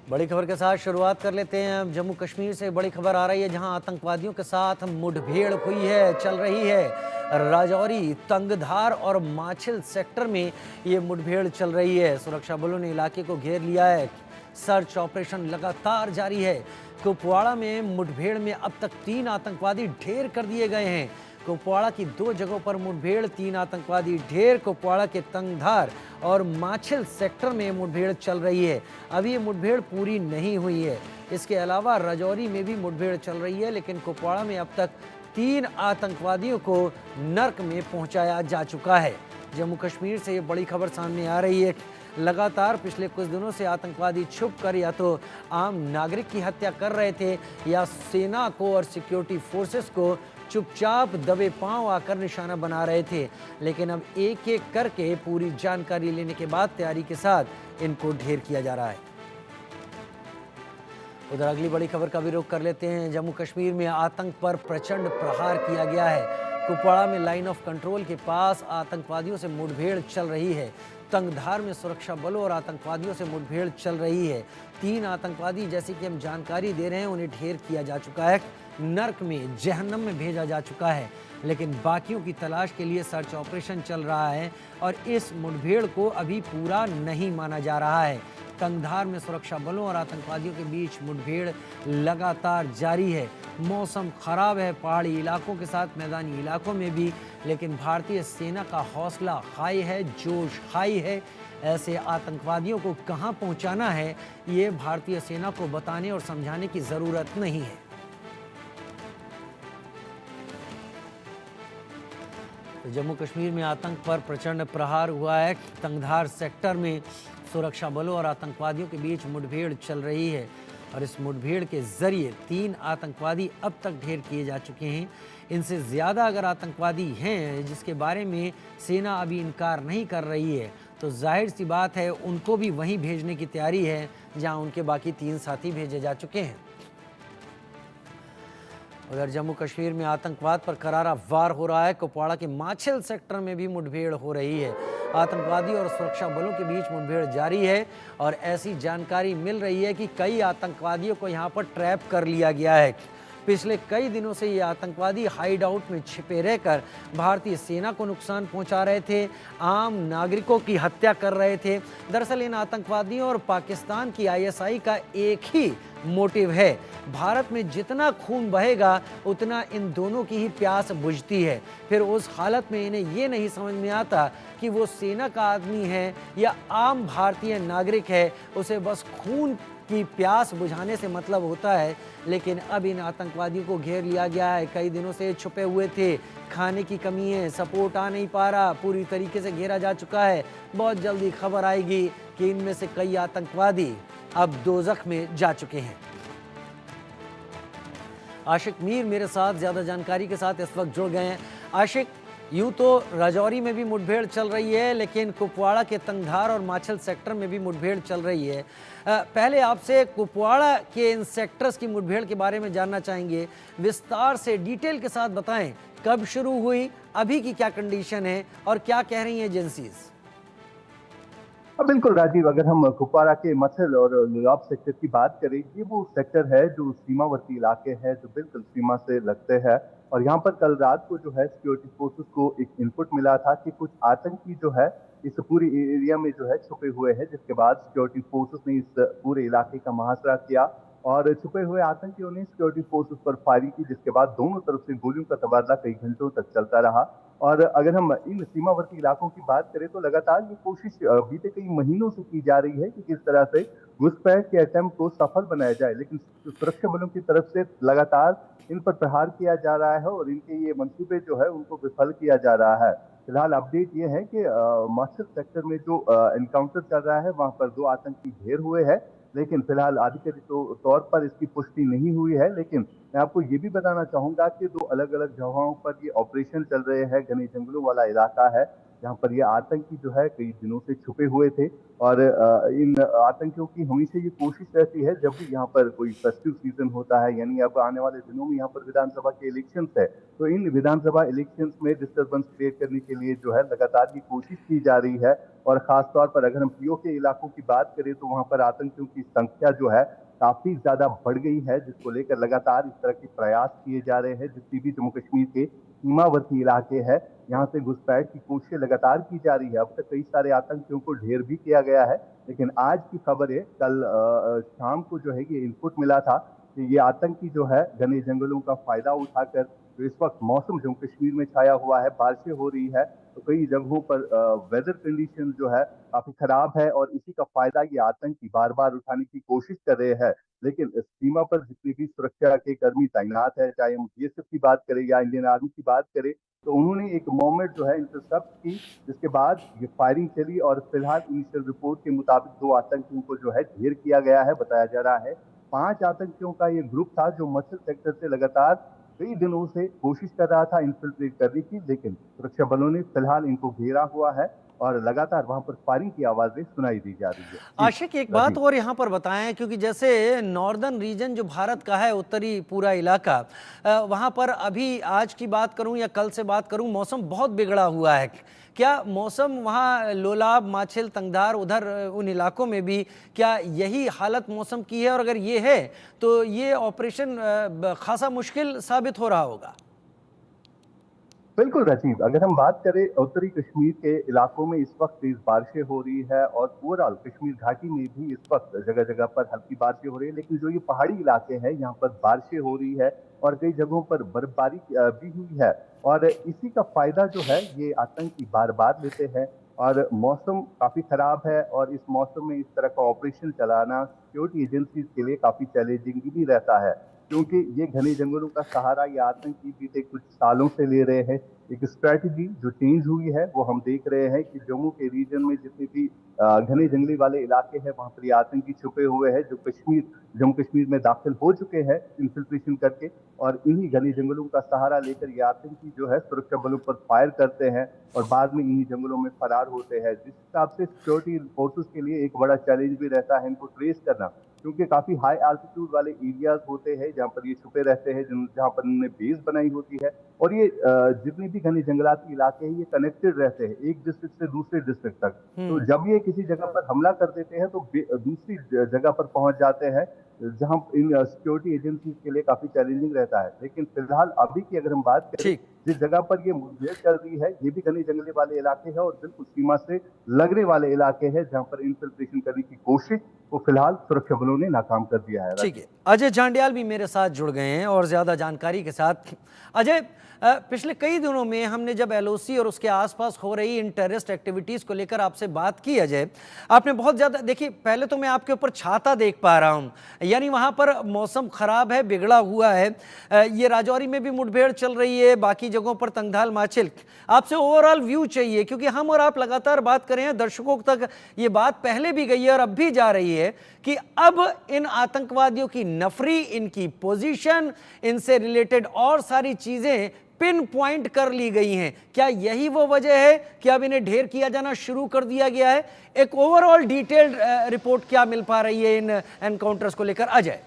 बड़ी खबर के साथ शुरुआत कर लेते हैं। अब जम्मू कश्मीर से बड़ी खबर आ रही है, जहां आतंकवादियों के साथ मुठभेड़ हुई है, चल रही है। राजौरी, तंगधार और माछिल सेक्टर में ये मुठभेड़ चल रही है। सुरक्षा बलों ने इलाके को घेर लिया है। सर्च ऑपरेशन लगातार जारी है। कुपवाड़ा में मुठभेड़ में अब तक 3 आतंकवादी ढेर कर दिए गए हैं। कुपवाड़ा की 2 जगहों पर मुठभेड़, 3 आतंकवादी ढेर। कुपवाड़ा के तंगधार और माछिल सेक्टर में मुठभेड़ चल रही है। अभी ये मुठभेड़ पूरी नहीं हुई है। इसके अलावा राजौरी में भी मुठभेड़ चल रही है, लेकिन कुपवाड़ा में अब तक 3 आतंकवादियों को नर्क में पहुंचाया जा चुका है। जम्मू कश्मीर से ये बड़ी खबर सामने आ रही है। लगातार पिछले कुछ दिनों से आतंकवादी छुपकर या तो आम नागरिक की हत्या कर रहे थे या सेना को और सिक्योरिटी फोर्सेस को चुपचाप दबे पांव आकर निशाना बना रहे थे। लेकिन अब एक एक करके पूरी जानकारी लेने के बाद तैयारी के साथ इनको ढेर किया जा रहा है। उधर अगली बड़ी खबर का भी रुख कर लेते हैं। जम्मू कश्मीर में आतंक पर प्रचंड प्रहार किया गया है। कुपवाड़ा में लाइन ऑफ कंट्रोल के पास आतंकवादियों से मुठभेड़ चल रही है। तंगधार में सुरक्षा बलों और आतंकवादियों से मुठभेड़ चल रही है। 3 आतंकवादी, जैसे कि हम जानकारी दे रहे हैं, उन्हें ढेर किया जा चुका है, नर्क में, जहन्नम में भेजा जा चुका है। लेकिन बाकियों की तलाश के लिए सर्च ऑपरेशन चल रहा है और इस मुठभेड़ को अभी पूरा नहीं माना जा रहा है। तंगधार में सुरक्षा बलों और आतंकवादियों के बीच मुठभेड़ लगातार जारी है। मौसम खराब है पहाड़ी इलाकों के साथ मैदानी इलाकों में भी, लेकिन भारतीय सेना का हौसला हाई है, जोश हाई है। ऐसे आतंकवादियों को कहां पहुंचाना है, ये भारतीय सेना को बताने और समझाने की जरूरत नहीं है। तो जम्मू कश्मीर में आतंक पर प्रचंड प्रहार हुआ है। तंगधार सेक्टर में सुरक्षा बलों और आतंकवादियों के बीच मुठभेड़ चल रही है और इस मुठभेड़ के जरिए 3 आतंकवादी अब तक ढेर किए जा चुके हैं। इनसे ज़्यादा अगर आतंकवादी हैं, जिसके बारे में सेना अभी इनकार नहीं कर रही है, तो जाहिर सी बात है उनको भी वहीं भेजने की तैयारी है जहां उनके बाकी 3 साथी भेजे जा चुके हैं। उधर जम्मू कश्मीर में आतंकवाद पर करारा वार हो रहा है। कुपवाड़ा के माछिल सेक्टर में भी मुठभेड़ हो रही है। आतंकवादी और सुरक्षा बलों के बीच मुठभेड़ जारी है और ऐसी जानकारी मिल रही है कि कई आतंकवादियों को यहां पर ट्रैप कर लिया गया है। पिछले कई दिनों से ये आतंकवादी हाइड आउट में छिपे रहकर भारतीय सेना को नुकसान पहुंचा रहे थे, आम नागरिकों की हत्या कर रहे थे। दरअसल इन आतंकवादियों और पाकिस्तान की आईएसआई का एक ही मोटिव है। भारत में जितना खून बहेगा उतना इन दोनों की ही प्यास बुझती है। फिर उस हालत में इन्हें ये नहीं समझ में आता कि वो सेना का आदमी है या आम भारतीय नागरिक है, उसे बस खून की प्यास बुझाने से मतलब होता है। लेकिन अब इन आतंकवादियों को घेर लिया गया है। कई दिनों से छुपे हुए थे, खाने की कमी है, सपोर्ट आ नहीं पा रहा, पूरी तरीके से घेरा जा चुका है। बहुत जल्दी खबर आएगी कि इनमें से कई आतंकवादी अब दोज़ख में जा चुके हैं। आशिक मीर मेरे साथ ज़्यादा जानकारी के साथ इस वक्त जुड़ गए हैं। आशिक, यूं तो राजौरी में भी मुठभेड़ चल रही है, लेकिन कुपवाड़ा के तंगधार और माछिल सेक्टर में भी मुठभेड़ चल रही है। पहले आपसे कुपवाड़ा के इन सेक्टर्स की मुठभेड़ के बारे में जानना चाहेंगे। विस्तार से डिटेल के साथ बताएं, कब शुरू हुई, अभी की क्या कंडीशन है और क्या कह रही हैं एजेंसीज? बिल्कुल राजीव, अगर हम कुपवाड़ा के मछल और लोलाब सेक्टर की बात करें, ये वो सेक्टर है जो सीमावर्ती इलाके हैं, जो बिल्कुल सीमा से लगते हैं। और यहाँ पर कल रात को जो है सिक्योरिटी फोर्सेस को एक इनपुट मिला था कि कुछ आतंकी जो है इस पूरी एरिया में जो है छुपे हुए हैं, जिसके बाद सिक्योरिटी फोर्सेस ने इस पूरे इलाके का मुहासरा किया और छुपे हुए आतंकियों ने सिक्योरिटी फोर्सेस पर फायरिंग की, जिसके बाद दोनों तरफ से गोलियों का तबादला कई घंटों तक चलता रहा। और अगर हम इन सीमावर्ती इलाकों की बात करें तो लगातार ये कोशिश बीते कई महीनों से की जा रही है कि किस तरह से घुसपैठ के अटेम्प्ट को सफल बनाया जाए, लेकिन सुरक्षा बलों की तरफ से लगातार इन पर प्रहार किया जा रहा है और इनके ये मंसूबे जो है उनको विफल किया जा रहा है। फिलहाल अपडेट ये है कि मास्टर सेक्टर में जो एनकाउंटर चल रहा है वहां पर 2 आतंकी ढेर हुए हैं, लेकिन फिलहाल आधिकारिक तौर पर इसकी पुष्टि नहीं हुई है। लेकिन मैं आपको ये भी बताना चाहूंगा कि 2 अलग अलग जगहों पर ये ऑपरेशन चल रहे हैं, घने जंगलों वाला इलाका है जहां पर ये आतंकी जो है कई दिनों से छुपे हुए थे। और इन आतंकियों की हमेशा ये कोशिश रहती है, जब भी यहाँ पर कोई फेस्टिव सीजन होता है, यानी अब आने वाले दिनों में यहाँ पर विधानसभा के इलेक्शंस है, तो इन विधानसभा इलेक्शंस में डिस्टर्बेंस क्रिएट करने के लिए जो है लगातार ये कोशिश की जा रही है। और खासतौर पर अगर हम पीओ के इलाकों की बात करें तो वहां पर आतंकियों की संख्या जो है काफी ज्यादा बढ़ गई है, जिसको लेकर लगातार इस तरह के प्रयास किए जा रहे हैं। जितनी भी जम्मू कश्मीर के सीमावर्ती इलाके हैं, यहाँ से घुसपैठ की कोशिशें लगातार की जा रही है। अब तक कई सारे आतंकियों को ढेर भी किया गया है, लेकिन आज की खबर है, कल शाम को जो है ये इनपुट मिला था कि ये आतंकी जो है घने जंगलों का फायदा उठाकर, जो इस वक्त मौसम जम्मू कश्मीर में छाया हुआ है, बारिशें हो रही है, तो कई जगहों पर वेदर कंडीशन जो है काफी खराब है, और इसी का फायदा ये आतंकी बार बार उठाने की कोशिश कर रहे हैं। लेकिन सीमा पर जितने भी सुरक्षा के कर्मी तैनात है, चाहे हम बीएसएफ की बात करें या इंडियन आर्मी की बात करें, तो उन्होंने एक मोमेंट जो है इंटरसेप्ट की, जिसके बाद ये फायरिंग चली। और फिलहाल इनिशियल रिपोर्ट के मुताबिक 2 आतंकियों को जो है ढेर किया गया है। बताया जा रहा है 5 आतंकियों का ये ग्रुप था जो मछल सेक्टर से लगातार कई दिनों से कोशिश कर रहा था इन्फिल्ट्रेट करने की, लेकिन सुरक्षा बलों ने फिलहाल इनको घेरा हुआ है और लगातार वहां पर फायरिंग की आवाजें सुनाई दी जा रही है। आशिक, एक बात और यहाँ पर बताएं, क्योंकि जैसे नॉर्दर्न रीजन जो भारत का है, उत्तरी पूरा इलाका, वहाँ पर अभी आज की बात करूँ या कल से बात करूँ, मौसम बहुत बिगड़ा हुआ है। क्या मौसम वहाँ लोलाब, माछिल, तंगधार, उधर उन इलाकों में भी क्या यही हालत मौसम की है? और अगर ये है तो ये ऑपरेशन खासा मुश्किल साबित हो रहा होगा। बिल्कुल राजीव, अगर हम बात करें उत्तरी कश्मीर के इलाकों में इस वक्त तेज बारिशें हो रही है, और ओवरऑल कश्मीर घाटी में भी इस वक्त जगह जगह पर हल्की बारिशें हो रही है, लेकिन जो ये पहाड़ी इलाके हैं यहाँ पर बारिशें हो रही है और कई जगहों पर बर्फबारी भी हुई है। और इसी का फायदा जो है ये आतंकी बार बार लेते हैं। और मौसम काफी खराब है, और इस मौसम में इस तरह का ऑपरेशन चलाना सिक्योरिटी एजेंसीज के लिए काफी चैलेंजिंग भी रहता है, क्योंकि ये घने जंगलों का सहारा ये आतंकी बीते कुछ सालों से ले रहे हैं। एक स्ट्रैटेजी जो चेंज हुई है वो हम देख रहे हैं कि जम्मू के रीजन में जितने भी घने जंगली वाले इलाके हैं, वहां पर ये आतंकी छुपे हुए हैं, जो जम्मू कश्मीर में दाखिल हो चुके हैं इन्फिल्ट्रेशन करके, और इन्हीं घने जंगलों का सहारा लेकर ये आतंकी जो है सुरक्षा बलों पर फायर करते हैं और बाद में इन्हीं जंगलों में फरार होते हैं। जिस हिसाब से सिक्योरिटी फोर्सेस के लिए एक बड़ा चैलेंज भी रहता है इनको ट्रेस करना, क्योंकि काफी हाई एल्टीट्यूड वाले एरियाज होते हैं जहां पर ये छुपे रहते हैं, जहां पर उन्होंने बेस बनाई होती है। और ये जितने भी घने जंगलाती इलाके हैं ये कनेक्टेड रहते हैं एक डिस्ट्रिक्ट से दूसरे डिस्ट्रिक्ट तक। तो जब ये किसी जगह पर हमला कर देते हैं तो दूसरी जगह पर पहुंच जाते हैं, जहां इन सिक्योरिटी एजेंसी के लिए काफी चैलेंजिंग रहता है। लेकिन फिलहाल अभी की अगर हम बात करें, ठीक। जिस जगह पर ये मुठभेड़ चल रही है ये भी घने जंगली वाले इलाके हैं और बिल्कुल सीमा से लगने वाले इलाके हैं, जहां पर इन्फिल्ट्रेशन करने की कोशिश वो फिलहाल सुरक्षा बलों ने नाकाम कर दिया है। ठीक है, अजय जांडियाल भी मेरे साथ जुड़ गए हैं और ज़्यादा जानकारी के साथ। अजय, पिछले कई दिनों में हमने जब एलओसी और उसके आसपास हो रही इन टेररिस्ट एक्टिविटीज़ को लेकर आपसे बात की, अजय आपने बहुत ज़्यादा, देखिए पहले तो मैं आपके ऊपर छाता देख पा रहा हूँ, यानी वहाँ पर मौसम ख़राब है, बिगड़ा हुआ है। ये राजौरी में भी मुठभेड़ चल रही है, बाकी जगहों पर तंगधाल, माछिल। आपसे ओवरऑल व्यू चाहिए, क्योंकि हम और आप लगातार बात कर रहे हैं, दर्शकों तक ये बात पहले भी गई है और अब भी जा रही है कि अब इन आतंकवादियों की नफरी, इनकी पोजीशन, इनसे रिलेटेड और सारी चीजें पिन पॉइंट कर ली गई हैं। क्या यही वो वजह है कि अब इन्हें ढेर किया जाना शुरू कर दिया गया है? एक ओवरऑल डिटेल्ड रिपोर्ट क्या मिल पा रही है इन एनकाउंटर्स को लेकर, अजय?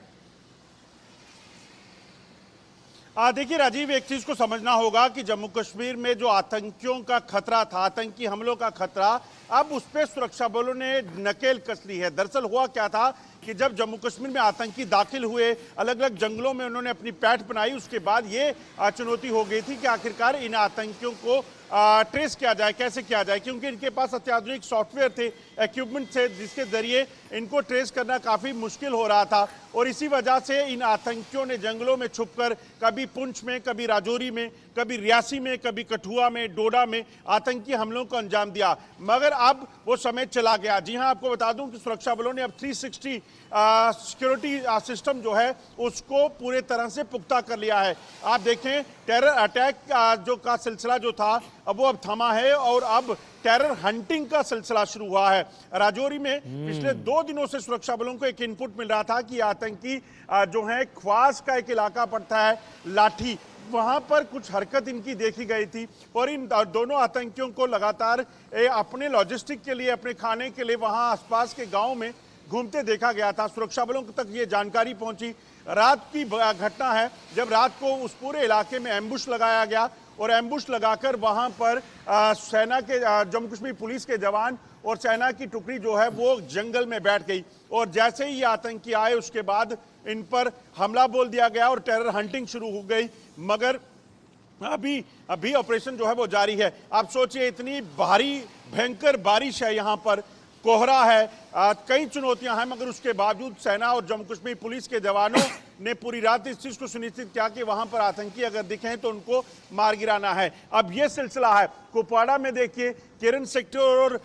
देखिए राजीव, एक चीज को समझना होगा कि जम्मू कश्मीर में जो आतंकियों का खतरा था, आतंकी हमलों का खतरा, अब उस पर सुरक्षा बलों ने नकेल कस ली है। दरअसल हुआ क्या था कि जब जम्मू कश्मीर में आतंकी दाखिल हुए, अलग अलग जंगलों में उन्होंने अपनी पैठ बनाई, उसके बाद ये चुनौती हो गई थी कि आखिरकार इन आतंकियों को ट्रेस किया जाए, कैसे किया जाए, क्योंकि इनके पास अत्याधुनिक सॉफ्टवेयर थे, इक्विपमेंट थे, जिसके जरिए इनको ट्रेस करना काफ़ी मुश्किल हो रहा था। और इसी वजह से इन आतंकियों ने जंगलों में छुपकर कभी पुंछ में, कभी राजौरी में, कभी रियासी में, कभी कठुआ में, डोडा में आतंकी हमलों को अंजाम दिया। मगर अब वो समय चला गया। जी हाँ, आपको बता दूं कि सुरक्षा बलों ने अब 360 सिक्योरिटी सिस्टम जो है उसको पूरे तरह से पुख्ता कर लिया है। आप देखें, टेरर अटैक जो का सिलसिला जो था अब वो अब थमा है और अब टेरर हंटिंग का सिलसिला शुरू हुआ है। राजौरी में पिछले 2 दिनों से सुरक्षा बलों को एक इनपुट मिल रहा था कि आतंकी जो है ख्वास का एक इलाका पड़ता है, लाठी, वहां पर कुछ हरकत इनकी देखी गई थी और इन दोनों आतंकियों को लगातार अपने लॉजिस्टिक के लिए, अपने खाने के लिए वहां आसपास के गांव में घूमते देखा गया था। सुरक्षा बलों तक ये जानकारी पहुंची। रात की घटना है जब रात को उस पूरे इलाके में एम्बुश लगाया गया और एम्बुश लगाकर वहां पर सेना के, जम्मू कश्मीर पुलिस के जवान और सेना की टुकड़ी जो है वो जंगल में बैठ गई और जैसे ही ये आतंकी आए उसके बाद इन पर हमला बोल दिया गया और टेरर हंटिंग शुरू हो गई। मगर अभी ऑपरेशन जो है वो जारी है। आप सोचिए, इतनी भारी भयंकर बारिश है, यहाँ पर कोहरा है, कई चुनौतियां हैं, मगर उसके बावजूद सेना और जम्मू कश्मीर पुलिस के जवानों ने पूरी रात इस चीज को सुनिश्चित किया कि वहां पर आतंकी अगर दिखें तो उनको मार गिराना है। अब ये सिलसिला है। कुपवाड़ा में देखिए, केरन सेक्टर और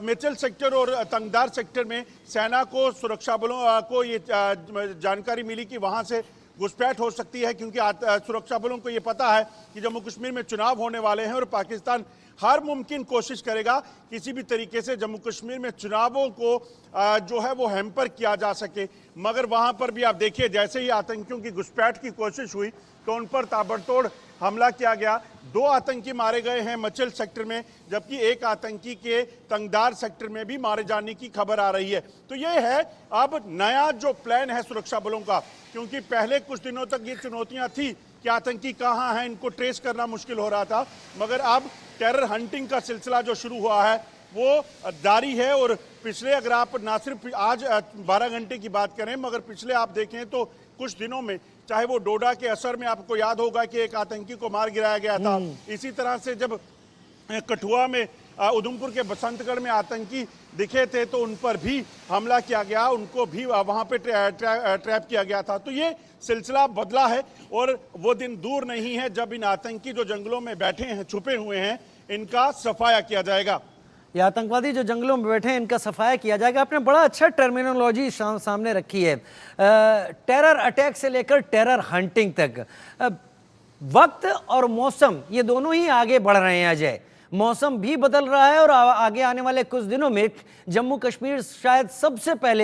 मिचल सेक्टर और तंगधार सेक्टर में सेना को, सुरक्षा बलों को ये जानकारी मिली कि वहां से घुसपैठ हो सकती है, क्योंकि सुरक्षा बलों को ये पता है कि जम्मू कश्मीर में चुनाव होने वाले हैं और पाकिस्तान हर मुमकिन कोशिश करेगा किसी भी तरीके से जम्मू कश्मीर में चुनावों को जो है वो हैम्पर किया जा सके। मगर वहां पर भी आप देखिए, जैसे ही आतंकियों की घुसपैठ की कोशिश हुई तो उन पर ताबड़तोड़ हमला किया गया। 2 आतंकी मारे गए हैं मचल सेक्टर में, जबकि एक आतंकी के तंगधार सेक्टर में भी मारे जाने की खबर आ रही है। तो ये है अब नया जो प्लान है सुरक्षा बलों का, क्योंकि पहले कुछ दिनों तक ये चुनौतियां थी कि आतंकी कहाँ हैं, इनको ट्रेस करना मुश्किल हो रहा था, मगर अब टेरर हंटिंग का सिलसिला जो शुरू हुआ है वो जारी है। और पिछले, अगर आप ना सिर्फ आज 12 घंटे की बात करें, मगर पिछले आप देखें तो कुछ दिनों में, चाहे वो डोडा के असर में आपको याद होगा कि एक आतंकी को मार गिराया गया था, इसी तरह से जब कठुआ में, उधमपुर के बसंतगढ़ में आतंकी दिखे थे तो उन पर भी हमला किया गया, उनको भी वहां पे ट्रैप किया गया था। तो ये सिलसिला बदला है और वो दिन दूर नहीं है जब इन आतंकी जो जंगलों में बैठे हैं, छुपे हुए हैं, इनका सफाया किया जाएगा। ये आतंकवादी जो जंगलों में बैठे हैं, इनका सफाया किया जाएगा। आपने बड़ा अच्छा टर्मिनोलॉजी सामने रखी है, टेरर अटैक से लेकर टेरर हंटिंग तक। वक्त और मौसम, ये दोनों ही आगे बढ़ रहे हैं अजय। मौसम भी बदल रहा है और आगे आने वाले कुछ दिनों में जम्मू कश्मीर शायद सबसे पहले